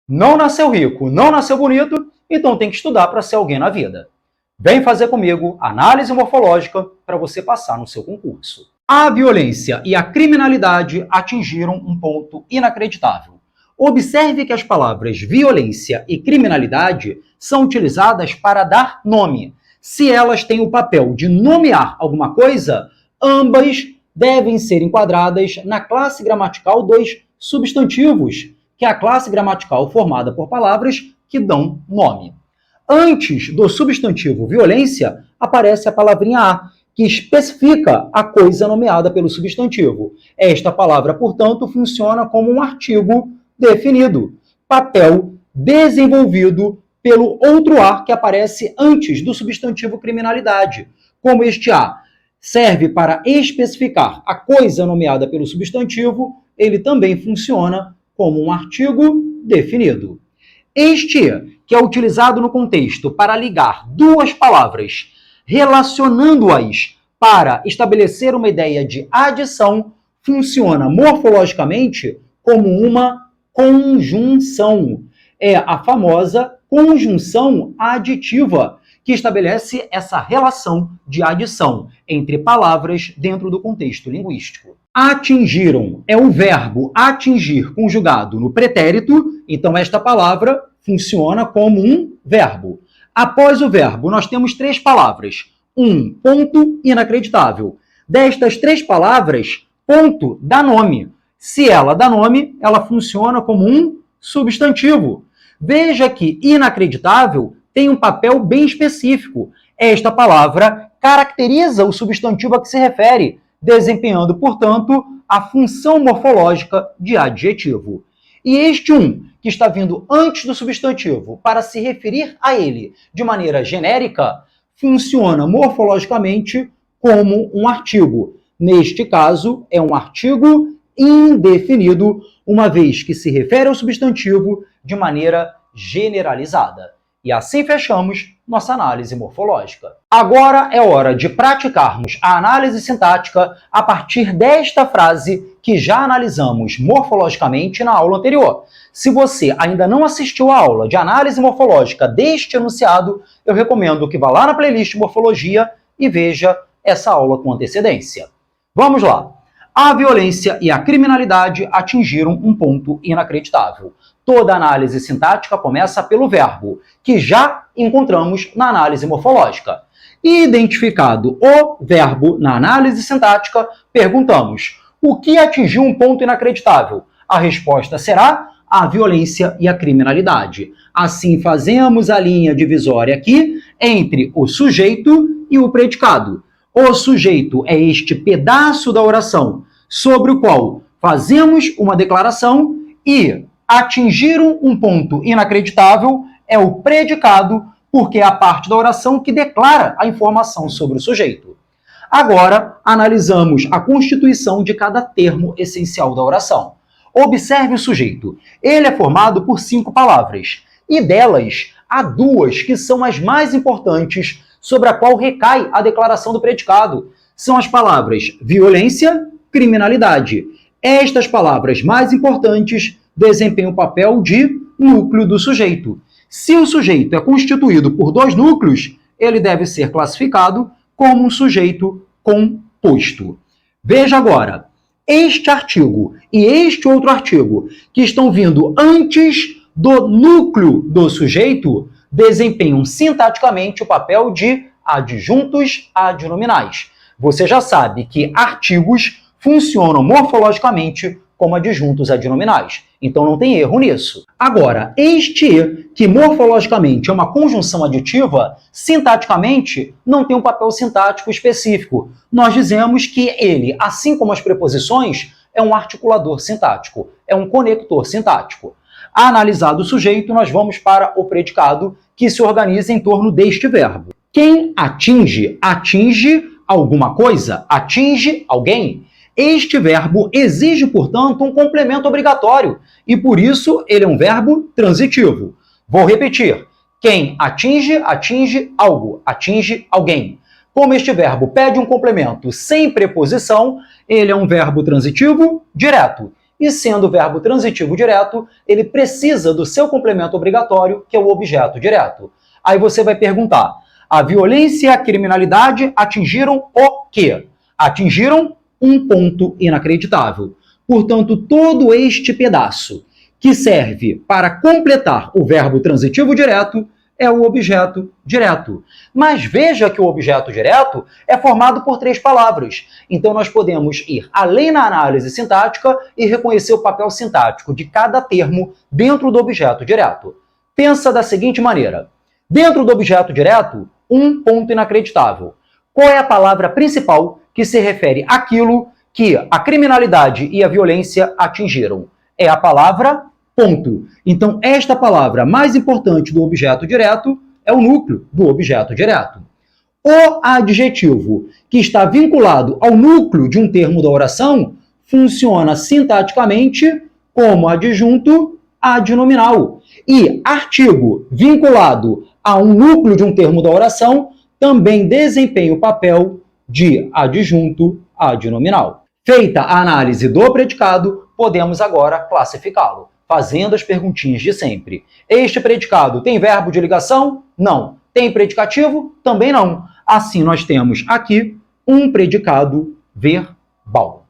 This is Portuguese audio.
Não nasceu rico, não nasceu bonito, então tem que estudar para ser alguém na vida. Vem fazer comigo análise morfológica para você passar no seu concurso. A violência e a criminalidade atingiram um ponto inacreditável. Observe que as palavras violência e criminalidade são utilizadas para dar nome. Se elas têm o papel de nomear alguma coisa, ambas devem ser enquadradas na classe gramatical dos substantivos, que é a classe gramatical formada por palavras que dão nome. Antes do substantivo violência, aparece a palavrinha a, que especifica a coisa nomeada pelo substantivo. Esta palavra, portanto, funciona como um artigo definido, papel desenvolvido pelo outro a que aparece antes do substantivo criminalidade. Como este a serve para especificar a coisa nomeada pelo substantivo, ele também funciona como um artigo definido. Este, que é utilizado no contexto para ligar duas palavras, relacionando-as para estabelecer uma ideia de adição, funciona morfologicamente como uma conjunção. É a famosa conjunção aditiva, que estabelece essa relação de adição entre palavras dentro do contexto linguístico. Atingiram é o verbo atingir conjugado no pretérito, então esta palavra funciona como um verbo. Após o verbo, nós temos três palavras. Um, ponto, inacreditável. Destas três palavras, ponto dá nome. Se ela dá nome, ela funciona como um substantivo. Veja que inacreditável tem um papel bem específico. Esta palavra caracteriza o substantivo a que se refere, desempenhando, portanto, a função morfológica de adjetivo. E este um, que está vindo antes do substantivo para se referir a ele de maneira genérica, funciona morfologicamente como um artigo. Neste caso, é um artigo indefinido, uma vez que se refere ao substantivo de maneira generalizada. E assim fechamos nossa análise morfológica. Agora é hora de praticarmos a análise sintática a partir desta frase que já analisamos morfologicamente na aula anterior. Se você ainda não assistiu à aula de análise morfológica deste enunciado, eu recomendo que vá lá na playlist Morfologia e veja essa aula com antecedência. Vamos lá! A violência e a criminalidade atingiram um ponto inacreditável. Toda análise sintática começa pelo verbo, que já encontramos na análise morfológica. Identificado o verbo na análise sintática, perguntamos: o que atingiu um ponto inacreditável? A resposta será a violência e a criminalidade. Assim, fazemos a linha divisória aqui entre o sujeito e o predicado. O sujeito é este pedaço da oração sobre o qual fazemos uma declaração e atingiram um ponto inacreditável é o predicado, porque é a parte da oração que declara a informação sobre o sujeito. Agora, analisamos a constituição de cada termo essencial da oração. Observe o sujeito. Ele é formado por 5 palavras, e delas há 2 que são as mais importantes, sobre a qual recai a declaração do predicado. São as palavras violência, criminalidade. Estas palavras mais importantes desempenham o papel de núcleo do sujeito. Se o sujeito é constituído por 2 núcleos, ele deve ser classificado como um sujeito composto. Veja agora, este artigo e este outro artigo, que estão vindo antes do núcleo do sujeito, desempenham sintaticamente o papel de adjuntos adnominais. Você já sabe que artigos funcionam morfologicamente como adjuntos adnominais. Então não tem erro nisso. Agora, este, que morfologicamente é uma conjunção aditiva, sintaticamente não tem um papel sintático específico. Nós dizemos que ele, assim como as preposições, é um articulador sintático, é um conector sintático. Analisado o sujeito, nós vamos para o predicado, que se organiza em torno deste verbo. Quem atinge, atinge alguma coisa, atinge alguém. Este verbo exige, portanto, um complemento obrigatório e, por isso, ele é um verbo transitivo. Vou repetir. Quem atinge, atinge algo, atinge alguém. Como este verbo pede um complemento sem preposição, ele é um verbo transitivo direto. E sendo verbo transitivo direto, ele precisa do seu complemento obrigatório, que é o objeto direto. Aí você vai perguntar, a violência e a criminalidade atingiram o quê? Atingiram um ponto inacreditável. Portanto, todo este pedaço que serve para completar o verbo transitivo direto é o objeto direto. Mas veja que o objeto direto é formado por 3 palavras. Então nós podemos ir além na análise sintática e reconhecer o papel sintático de cada termo dentro do objeto direto. Pensa da seguinte maneira. Dentro do objeto direto, um ponto inacreditável. Qual é a palavra principal que se refere àquilo que a criminalidade e a violência atingiram? É a palavra ponto. Então, esta palavra mais importante do objeto direto é o núcleo do objeto direto. O adjetivo que está vinculado ao núcleo de um termo da oração funciona sintaticamente como adjunto adnominal. E artigo vinculado a um núcleo de um termo da oração também desempenha o papel de adjunto adnominal. Feita a análise do predicado, podemos agora classificá-lo, fazendo as perguntinhas de sempre. Este predicado tem verbo de ligação? Não. Tem predicativo? Também não. Assim, nós temos aqui um predicado verbal.